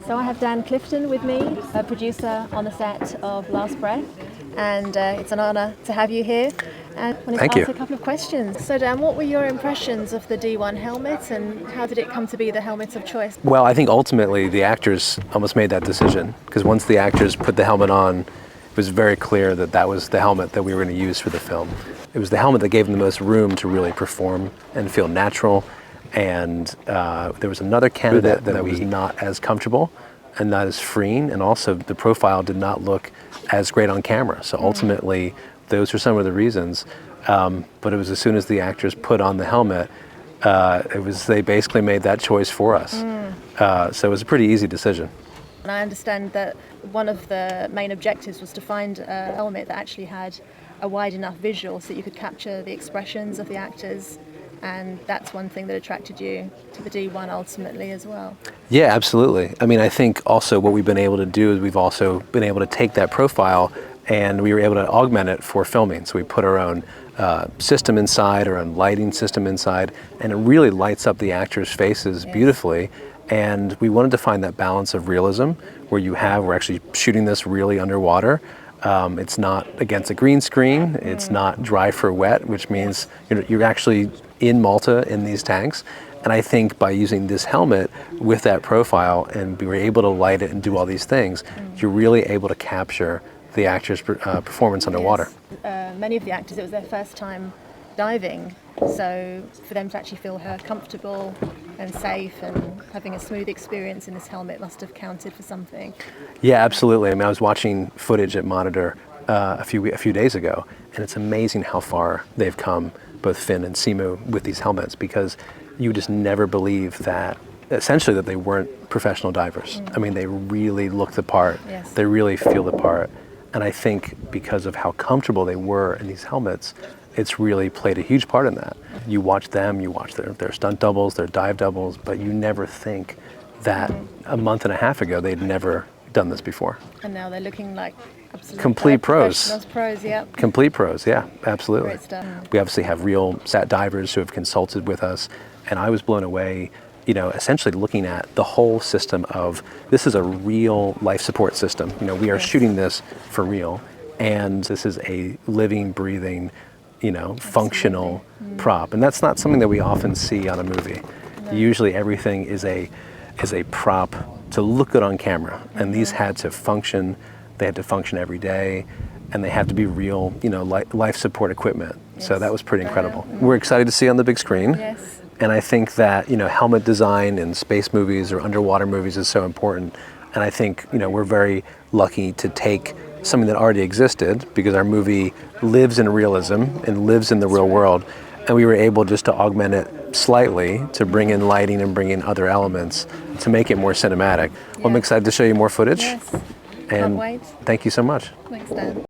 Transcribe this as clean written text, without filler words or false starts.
So I have Dan Clifton with me, a producer on the set of Last Breath, and it's an honour to have you here. And I wanted Thank to you. ask a couple of questions. So Dan, what were your impressions of the D1 helmet, and how did it come to be the helmet of choice? Well, I think ultimately the actors almost made that decision, because once the actors put the helmet on, it was very clear that that was the helmet that we were going to use for the film. It was the helmet that gave them the most room to really perform and feel natural. And there was another candidate that was not as comfortable and not as freeing, and also the profile did not look as great on camera. So ultimately, those were some of the reasons. But it was as soon as the actors put on the helmet, they basically made that choice for us. So it was a pretty easy decision. And I understand that one of the main objectives was to find a helmet that actually had a wide enough visual so you could capture the expressions of the actors. And that's one thing that attracted you to the D1 ultimately as well. Yeah, absolutely. I mean, I think also what we've been able to do is we've also been able to take that profile and we were able to augment it for filming. So we put our own system inside, our own lighting system inside, and it really lights up the actors' faces beautifully. And we wanted to find that balance of realism where we're actually shooting this really underwater. It's not against a green screen, it's not dry for wet, which means you're actually in Malta in these tanks. And I think by using this helmet with that profile and we were able to light it and do all these things, you're really able to capture the actor's performance underwater. Yes. Many of the actors, it was their first time diving, so for them to actually feel comfortable and safe and having a smooth experience in this helmet must have counted for something. Yeah, absolutely. I mean, I was watching footage at Monitor a few days ago, and it's amazing how far they've come, both Finn and Simu, with these helmets, because you just never believe that, essentially, that they weren't professional divers. I mean, they really look the part. Yes. They really feel the part. And I think because of how comfortable they were in these helmets, it's really played a huge part in that. You watch them, you watch their stunt doubles, their dive doubles, but you never think that a month and a half ago they'd never done this before. And now they're looking like absolute complete pros. Complete pros, yeah, absolutely. Great stuff. We obviously have real SAT divers who have consulted with us, and I was blown away, essentially looking at the whole system of this is a real life support system. We are shooting this for real, and this is a living, breathing, functional prop. And that's not something that we often see on a movie. No. Usually everything is a prop to look good on camera. And these had to function, they had to function every day, and they had to be real, life support equipment. Yes. So that was pretty incredible. We're excited to see it on the big screen. Yes. And I think that, helmet design in space movies or underwater movies is so important. And I think, we're very lucky to take something that already existed, because our movie lives in realism and lives in the real world, and we were able just to augment it slightly to bring in lighting and bring in other elements to make it more cinematic. Well, I'm excited to show you more footage. Yes. And can't wait. Thank you so much. Thanks, Dan.